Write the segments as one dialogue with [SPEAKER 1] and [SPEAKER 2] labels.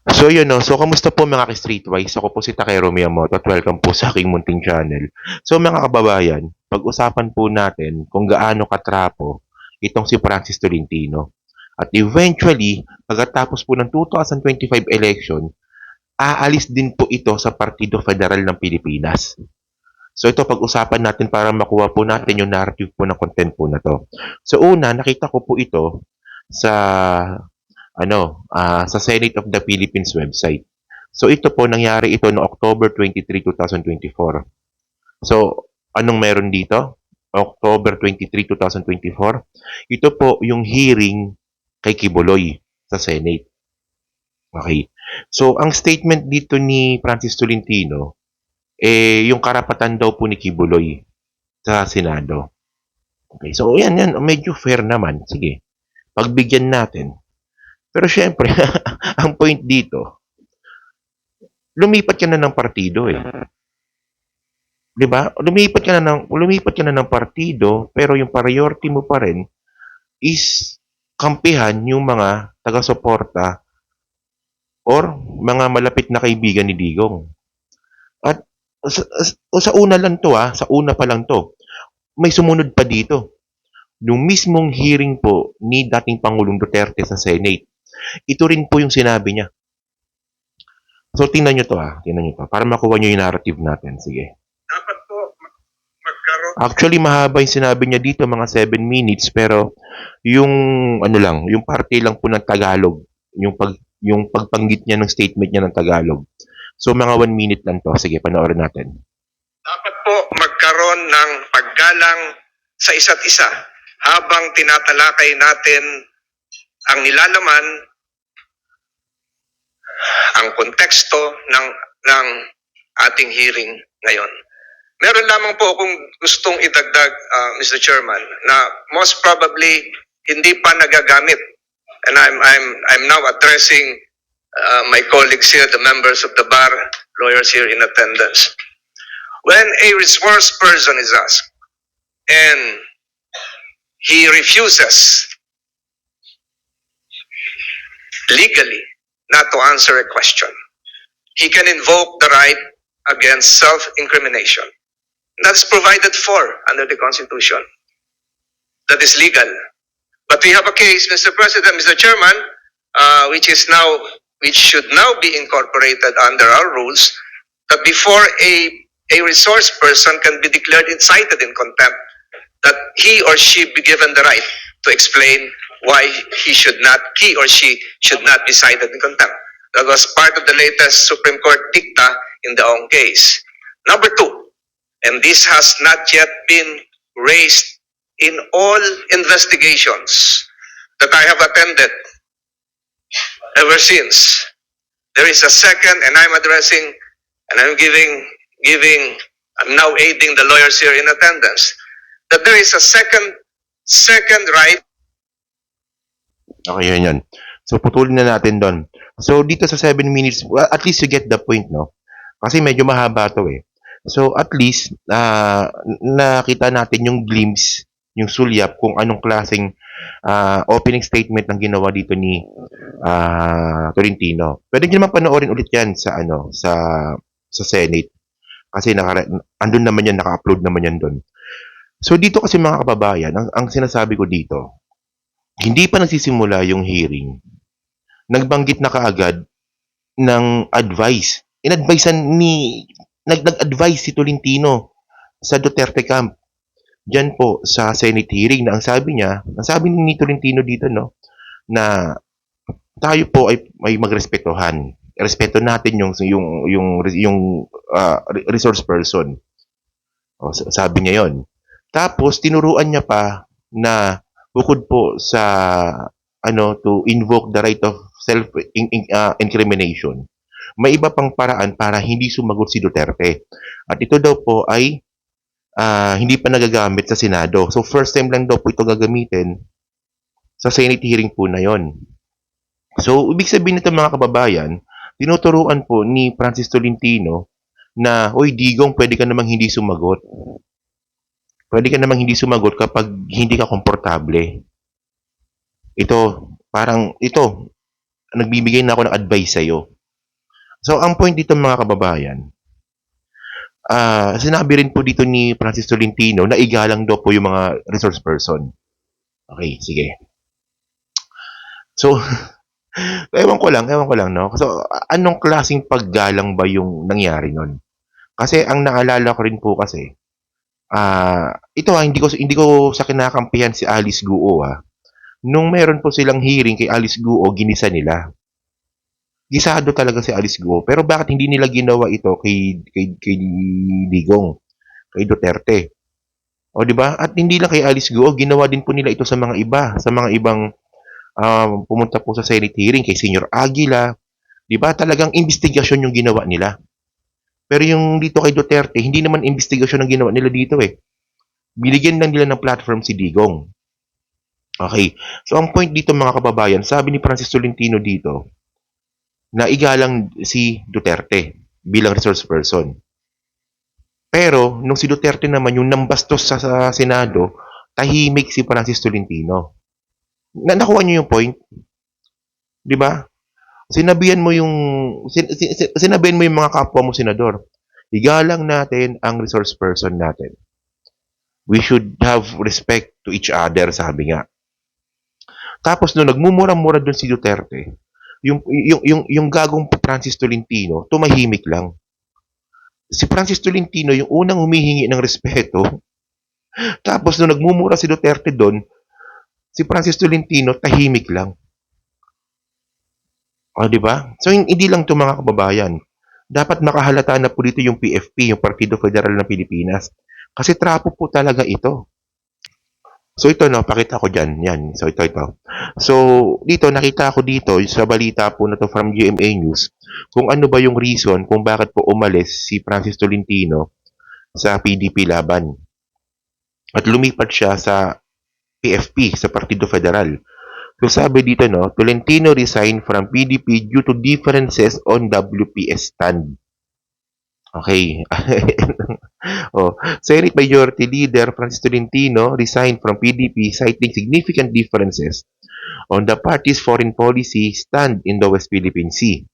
[SPEAKER 1] So yun no, so kamusta po mga ka-Streetwise? Ako po si Takero Miyamoto at welcome po sa aking munting channel. So mga kababayan, pag-usapan po natin kung gaano katrapo itong si Francis Tolentino. At eventually, pagkatapos po ng 2025 election, aalis din po ito sa Partido Federal ng Pilipinas. So ito pag-usapan natin para makuha po natin yung narrative po ng content po na to. So una, nakita ko po ito sa sa Senate of the Philippines website. So ito po nangyari ito no October 23, 2024. So anong meron dito? October 23, 2024. Ito po yung hearing kay Kibuloy sa Senate. Okay. So ang statement dito ni Francis Tolentino yung karapatan daw po ni Kibuloy sa Senado. Okay. So yan medyo fair naman. Sige. Pagbigyan natin. Pero syempre, ang point dito, lumipat ka na ng partido eh. 'Di ba? Lumipat ka na ng partido, pero yung priority mo pa rin is kampihan yung mga taga-suporta or mga malapit na kaibigan ni Digong. At sa una lang to sa una pa lang to. May sumunod pa dito. Yung mismong hearing po ni dating Pangulong Duterte sa Senate. Ito rin po yung sinabi niya. So tingnan niyo to tingnan niyo to para makuha niyo yung narrative natin. Sige.
[SPEAKER 2] Dapat po magkaroon.
[SPEAKER 1] Actually, mahaba yung sinabi niya dito, mga 7 minutes, pero yung yung parte lang po ng Tagalog, yung pagbanggit niya ng statement niya ng Tagalog. So mga 1 minute lang to. Sige, panoorin natin.
[SPEAKER 2] Dapat po magkaroon ng paggalang sa isa't isa habang tinatalakay natin ang nilalaman, ang konteksto ng ating hearing ngayon. Meron lamang po akong gustong idagdag, Mr. Chairman, na most probably hindi pa nagagamit. And I'm now addressing my colleagues here, the members of the bar, lawyers here in attendance. When a resource person is asked and he refuses legally not to answer a question, he can invoke the right against self-incrimination. That's provided for under the Constitution. That is legal. But we have a case, Mr. President, Mr. Chairman, which should now be incorporated under our rules, that before a resource person can be declared incited in contempt, that he or she be given the right to explain why he or she should not be cited in contempt. That was part of the latest Supreme Court dicta in the Ong case. Number two, and this has not yet been raised in all investigations that I have attended ever since. There is a second, and I'm addressing, and I'm now aiding the lawyers here in attendance, that there is a second right.
[SPEAKER 1] Okay, yun. So putulin na natin doon. So dito sa 7 minutes, well, at least you get the point, no? Kasi medyo mahaba to eh. So at least nakita natin yung glimpse, yung sulyap kung anong klaseng opening statement ang ginawa dito ni Tolentino. Pwede niyo naman panoorin ulit 'yan sa Senate kasi andun naman 'yan, naka-upload naman 'yan doon. So dito kasi mga kababayan, ang sinasabi ko dito, hindi pa nagsisimula yung hearing. Nagbanggit na kaagad ng advice. Nag-advise si Tolentino sa Duterte camp. Diyan po sa Senate hearing na ang sabi ni Tolentino dito no, na tayo po ay magrespetuhan. Respeto natin yung resource person. O, sabi niya 'yon. Tapos tinuruan niya pa na bukod po sa to invoke the right of self incrimination, may iba pang paraan para hindi sumagot si Duterte. At ito daw po ay hindi pa nagagamit sa Senado. So first time lang daw po ito gagamitin sa Senate hearing po na 'yon. So ibig sabihin nito mga kababayan, tinuturuan po ni Francis Tolentino na, "Hoy Digong, pwede ka namang hindi sumagot. Pwede ka namang hindi sumagot kapag hindi ka komportable." Ito, nagbibigay na ako ng advice sa'yo. So, ang point dito mga kababayan, sinabi rin po dito ni Francis Tolentino na igalang daw po yung mga resource person. Okay, sige. So, ewan ko lang, no? So, anong klaseng paggalang ba yung nangyari nun? Kasi ang naalala ko rin po kasi, ito hindi ko sa kinakampihan si Alice Guo Nung meron po silang hearing kay Alice Guo, ginisa nila. Gisado talaga si Alice Guo. Pero bakit hindi nila ginawa ito kay Digong, kay Duterte? O di ba? At hindi lang kay Alice Guo, ginawa din po nila ito sa mga iba, sa mga ibang pumunta po sa Senate hearing kay Senyor Aguila. Di ba? Talagang investigasyon yung ginawa nila. Pero yung dito kay Duterte, hindi naman investigasyon ang ginawa nila dito eh. Binigyan lang nila ng platform si Digong. Okay. So, ang point dito mga kababayan, sabi ni Francis Tolentino dito, na igalang si Duterte bilang resource person. Pero, nung si Duterte naman yung nambastos sa Senado, tahimik si Francis Tolentino. Nakuha niyo yung point? Di ba? Sinabihan mo yung mga kapwa mo senador. Igalang natin ang resource person natin. We should have respect to each other, sabi nga. Tapos nung nagmumura-mura doon si Duterte, yung gagong Francis Tolentino, tumahimik lang. Si Francis Tolentino, yung unang humihingi ng respeto, tapos nung nagmumura si Duterte doon, si Francis Tolentino, tahimik lang. O, di ba? So, hindi lang ito mga kababayan. Dapat makahalata na po dito yung PFP, yung Partido Federal ng Pilipinas. Kasi trapo po talaga ito. So ito no, pakita ko diyan. Yan. So ito. So dito nakita ko dito sa balita po na to from GMA News kung ano ba yung reason kung bakit po umalis si Francis Tolentino sa PDP laban. At lumipat siya sa PFP, sa Partido Federal. So sabi dito no, Tolentino resigned from PDP due to differences on WPS stand. Okay. Oh, Senate Majority Leader Francis Tolentino resigned from PDP citing significant differences on the party's foreign policy stand in the West Philippine Sea.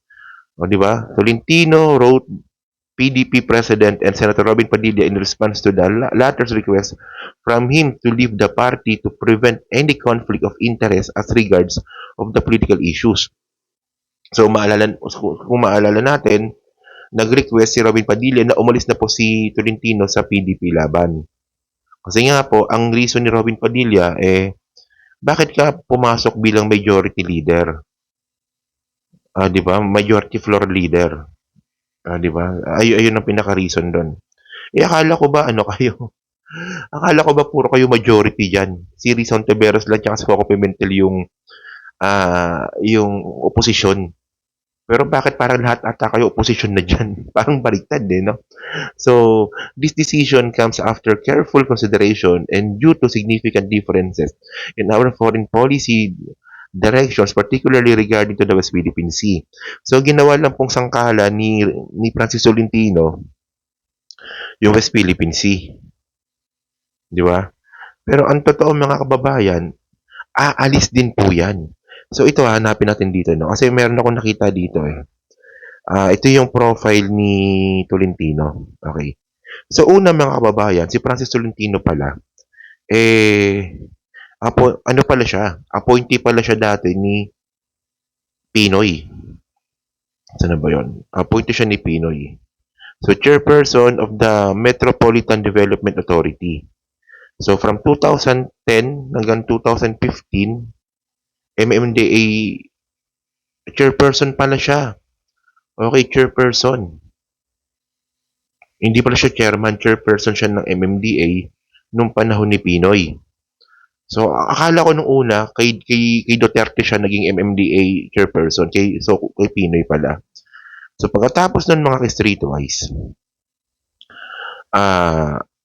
[SPEAKER 1] O, di ba? Tolentino wrote PDP President and Senator Robin Padilla in response to the latter's request from him to leave the party to prevent any conflict of interest as regards of the political issues. So, kung maalala natin, nag-request si Robin Padilla na umalis na po si Tolentino sa PDP laban. Kasi nga po, ang reason ni Robin Padilla bakit ka pumasok bilang majority leader? 'Di ba? Majority floor leader. 'Di ba? Ayun ang pinaka-reason doon. Akala ko ba ano kayo? Akala ko ba puro kayo majority diyan? Si Rizon Tiveros lang tsaka si Coco Pimentel yung opposition. Pero bakit parang lahat ata kayo opposition na dyan? Parang baliktad no? So, this decision comes after careful consideration and due to significant differences in our foreign policy directions, particularly regarding to the West Philippine Sea. So, ginawa lang pong sangkala ni Francis Tolentino yung West Philippine Sea. Di ba? Pero ang totoo mga kababayan, aalis din po yan. So, ito hanapin natin dito. No? Kasi meron akong nakita dito ito yung profile ni Tolentino. Okay. So, una mga kababayan, si Francis Tolentino pala, ano pala siya? Appointee pala siya dati ni Pinoy. Saan ba yun? Appointee siya ni Pinoy. So, chairperson of the Metropolitan Development Authority. So, from 2010 hanggang 2015, MMDA chairperson pala siya. Okay, chairperson. Hindi pala siya chairman, chairperson siya ng MMDA nung panahon ni Pinoy. So, akala ko nung una, kay Duterte siya naging MMDA chairperson, kay Pinoy pala. So, pagkatapos nun mga ka-streetwise,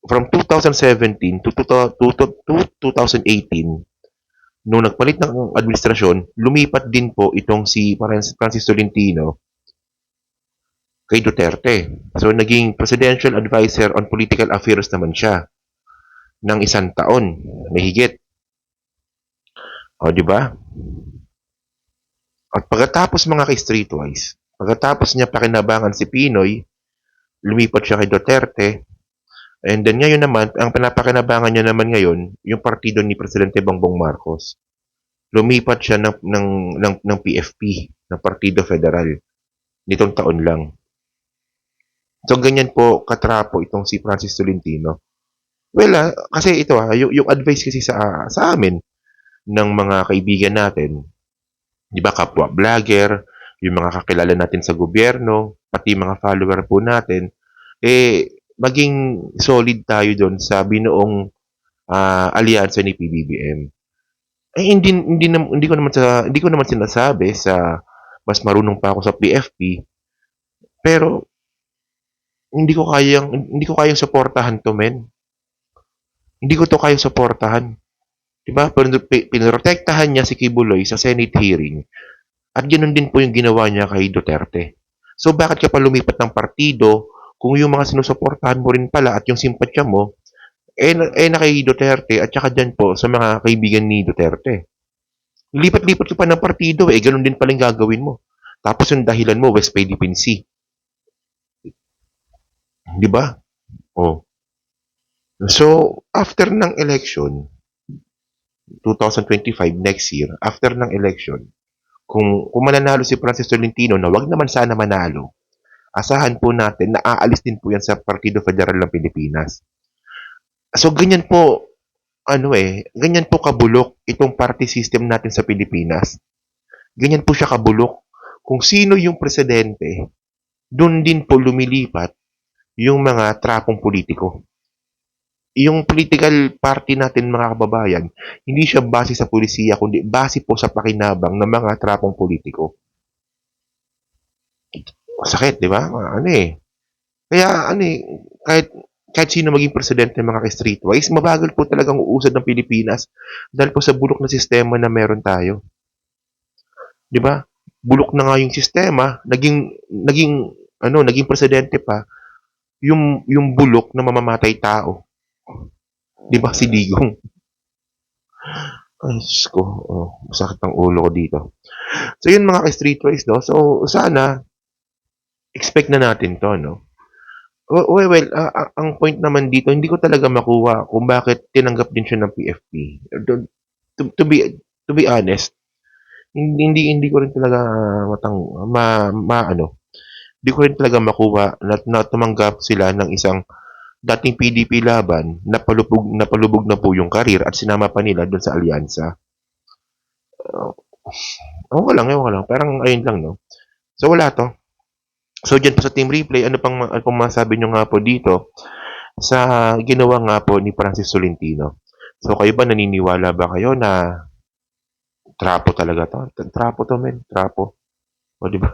[SPEAKER 1] from 2017 to 2018, nung nagpalit ng administrasyon, lumipat din po itong si Francis Tolentino kay Duterte. So, naging presidential advisor on political affairs naman siya ng 1 taon, mahigit. O, di ba? At pagkatapos mga ka-streetwise, pagkatapos niya pakinabangan si Pinoy, lumipat siya kay Duterte, and then ngayon naman, ang pinapakinabangan niya naman ngayon, yung partido ni Presidente Bongbong Marcos. Lumipat siya ng PFP, ng Partido Federal, nitong taon lang. So, ganyan po katrapo itong si Francis Tolentino. Well, kasi ito yung advice kasi sa amin ng mga kaibigan natin, di ba, kapwa vlogger, yung mga kakilala natin sa gobyerno, pati mga follower po natin, maging solid tayo doon sa binuong alyansa ni PBBM. Hindi ko naman sinasabi sa mas marunong pa ako sa PFP, pero hindi ko kayang suportahan to, men. Hindi ko to kayang suportahan. 'Di ba? Pinoprotektahan niya si Kibuloy sa Senate hearing. At ganoon din po yung ginawa niya kay Duterte. So bakit ka pa lumipat ng partido kung yung mga sinusuportahan mo rin pala at yung simpatya mo na kay Duterte at saka dyan po sa mga kaibigan ni Duterte. Lipat-lipat ka pa ng partido, ganun din pala yung gagawin mo. Tapos yung dahilan mo, West Philippine Sea. Di ba? Oh. So, after ng election, 2025, next year, after ng election, kung mananalo si Francis Tolentino na wag naman sana manalo, asahan po natin na aalis din po yan sa Partido Federal ng Pilipinas. So, ganyan po, ganyan po kabulok itong party system natin sa Pilipinas. Ganyan po siya kabulok. Kung sino yung presidente, doon din po lumilipat yung mga trapong politiko. Yung political party natin, mga kababayan, hindi siya base sa pulisiya, kundi base po sa pakinabang ng mga trapong politiko. Sakit, di ba? Kaya kahit sino maging presidente, mga ka-streetwise, mabagal po talagang uusad ng Pilipinas dahil po sa bulok na sistema na meron tayo. Di ba? Bulok na nga yung sistema, naging presidente pa yung bulok na mamamatay tao. Di ba si Digong? Ay, Diyos ko. Masakit ang ulo ko dito. So, yun mga ka-streetwise, no? So, sana, expect na natin to, no? Ang point naman dito, hindi ko talaga makuha kung bakit tinanggap din siya ng PFP. To be honest, hindi ko rin talaga hindi ko rin talaga makuha na tumanggap sila ng isang dating PDP laban na palubog na po yung karir at sinama pa nila doon sa alyansa. Ewan ko lang. Parang ayun lang, no? So, wala to. So, dyan po sa Team Replay, ano pang masabi nyo nga po dito sa ginawa nga po ni Francis Tolentino? So, kayo ba naniniwala ba kayo na trapo talaga to? Trapo to, men. Trapo. O, di ba?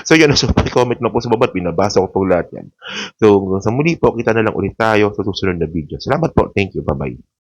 [SPEAKER 1] So, yun. So, comment na po sa baba. Binabasa ko po lahat yan. So, sa muli po, kita na lang ulit tayo sa susunod na video. Salamat po. Thank you. Bye-bye.